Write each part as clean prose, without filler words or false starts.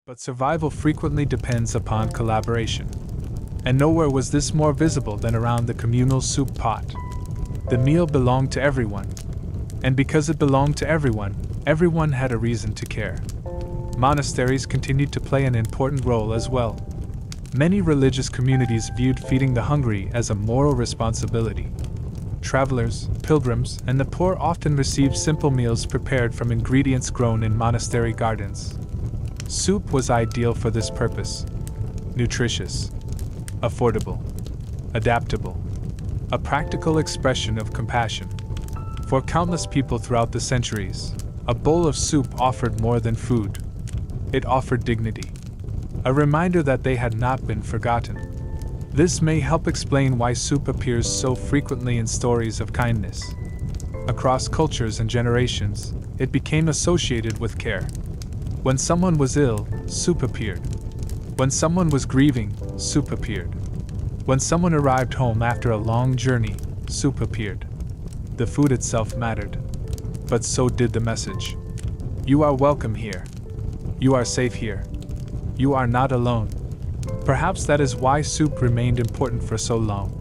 But survival frequently depends upon collaboration. And nowhere was this more visible than around the communal soup pot. The meal belonged to everyone. And because it belonged to everyone, everyone had a reason to care. Monasteries continued to play an important role as well. Many religious communities viewed feeding the hungry as a moral responsibility. Travelers, pilgrims, and the poor often received simple meals prepared from ingredients grown in monastery gardens. Soup was ideal for this purpose. Nutritious, affordable, adaptable, a practical expression of compassion. For countless people throughout the centuries, a bowl of soup offered more than food. It offered dignity, a reminder that they had not been forgotten. This may help explain why soup appears so frequently in stories of kindness. Across cultures and generations, it became associated with care. When someone was ill, soup appeared. When someone was grieving, soup appeared. When someone arrived home after a long journey, soup appeared. The food itself mattered, but so did the message. You are welcome here. You are safe here. You are not alone. Perhaps that is why soup remained important for so long.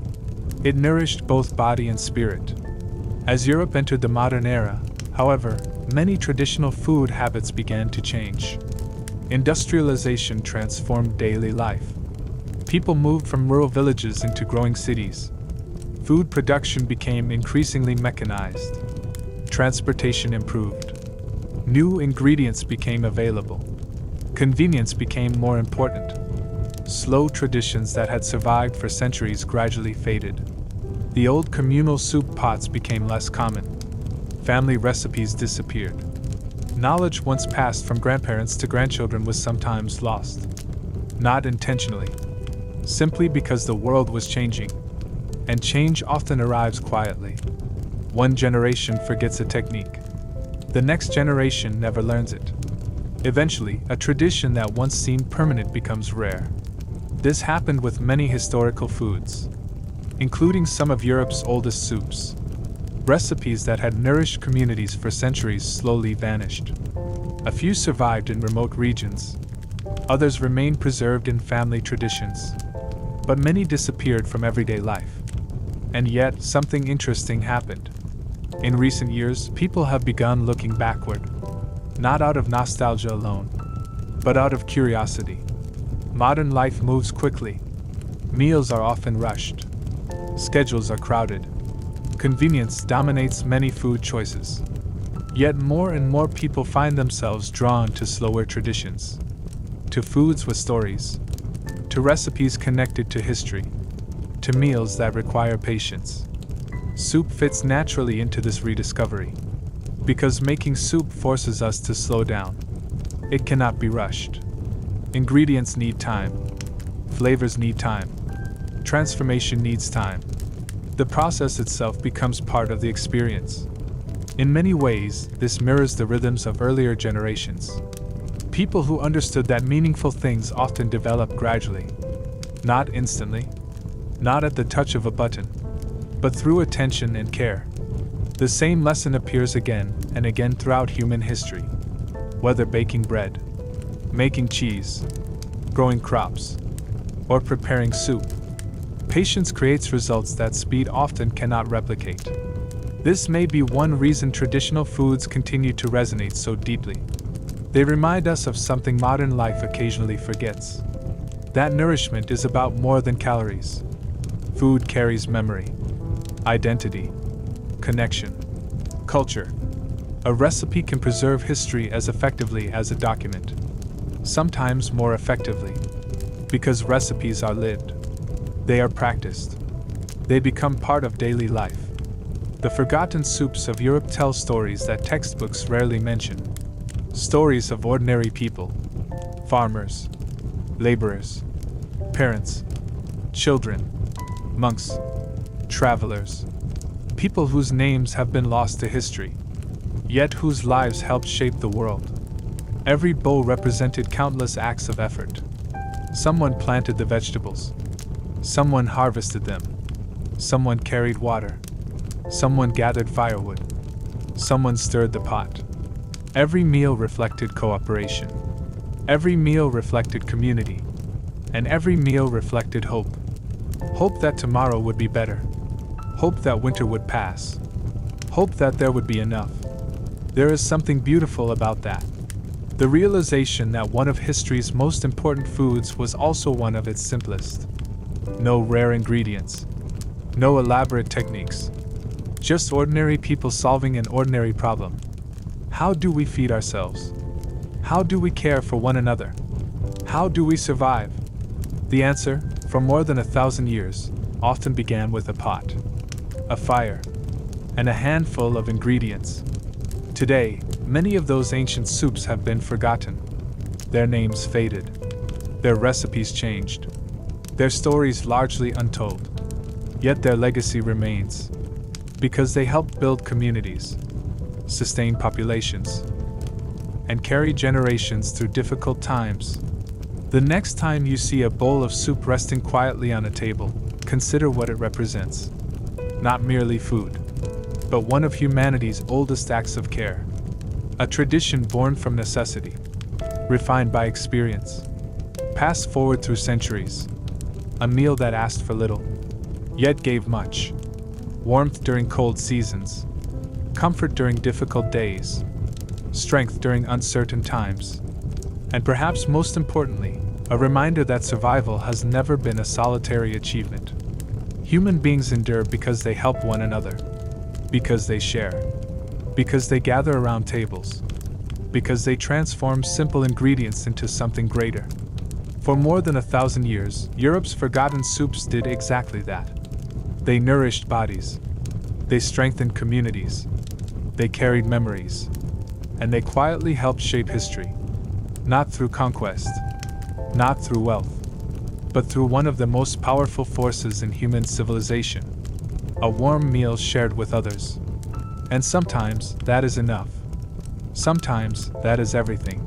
It nourished both body and spirit. As Europe entered the modern era, however, many traditional food habits began to change. Industrialization transformed daily life. People moved from rural villages into growing cities. Food production became increasingly mechanized. Transportation improved. New ingredients became available. Convenience became more important. Slow traditions that had survived for centuries gradually faded. The old communal soup pots became less common. Family recipes disappeared. Knowledge once passed from grandparents to grandchildren was sometimes lost. Not intentionally. Simply because the world was changing. And change often arrives quietly. One generation forgets a technique. The next generation never learns it. Eventually, a tradition that once seemed permanent becomes rare. This happened with many historical foods, including some of Europe's oldest soups. Recipes that had nourished communities for centuries slowly vanished. A few survived in remote regions. Others remained preserved in family traditions. But many disappeared from everyday life. And yet, something interesting happened. In recent years, people have begun looking backward. Not out of nostalgia alone, but out of curiosity. Modern life moves quickly. Meals are often rushed. Schedules are crowded. Convenience dominates many food choices. Yet more and more people find themselves drawn to slower traditions. To foods with stories. To recipes connected to history. To meals that require patience. Soup fits naturally into this rediscovery. Because making soup forces us to slow down. It cannot be rushed. Ingredients need time. Flavors need time. Transformation needs time. The process itself becomes part of the experience. In many ways, this mirrors the rhythms of earlier generations. People who understood that meaningful things often develop gradually. Not instantly. Not at the touch of a button. But through attention and care. The same lesson appears again and again throughout human history. Whether baking bread, making cheese, growing crops, or preparing soup, patience creates results that speed often cannot replicate. This may be one reason traditional foods continue to resonate so deeply. They remind us of something modern life occasionally forgets. That nourishment is about more than calories. Food carries memory, identity, connection, culture. A recipe can preserve history as effectively as a document. Sometimes more effectively. Because recipes are lived. They are practiced. They become part of daily life. The forgotten soups of Europe tell stories that textbooks rarely mention. Stories of ordinary people. Farmers. Laborers. Parents. Children. Monks. Travelers. People whose names have been lost to history, yet whose lives helped shape the world. Every bowl represented countless acts of effort. Someone planted the vegetables. Someone harvested them. Someone carried water. Someone gathered firewood. Someone stirred the pot. Every meal reflected cooperation. Every meal reflected community, and every meal reflected hope. Hope that tomorrow would be better. Hope that winter would pass. Hope that there would be enough. There is something beautiful about that. The realization that one of history's most important foods was also one of its simplest. No rare ingredients. No elaborate techniques. Just ordinary people solving an ordinary problem. How do we feed ourselves? How do we care for one another? How do we survive? The answer, for more than 1,000 years, often began with a pot, a fire, and a handful of ingredients. Today, many of those ancient soups have been forgotten. Their names faded. Their recipes changed. Their stories largely untold. Yet their legacy remains. Because they helped build communities, sustain populations, and carry generations through difficult times. The next time you see a bowl of soup resting quietly on a table, consider what it represents. Not merely food, but one of humanity's oldest acts of care. A tradition born from necessity, refined by experience, passed forward through centuries. A meal that asked for little, yet gave much. Warmth during cold seasons, comfort during difficult days, strength during uncertain times, and perhaps most importantly, a reminder that survival has never been a solitary achievement. Human beings endure because they help one another, because they share, because they gather around tables, because they transform simple ingredients into something greater. For more than 1,000 years, Europe's forgotten soups did exactly that. They nourished bodies, they strengthened communities, they carried memories, and they quietly helped shape history. Not through conquest, not through wealth, but through one of the most powerful forces in human civilization, a warm meal shared with others. And sometimes that is enough. Sometimes that is everything.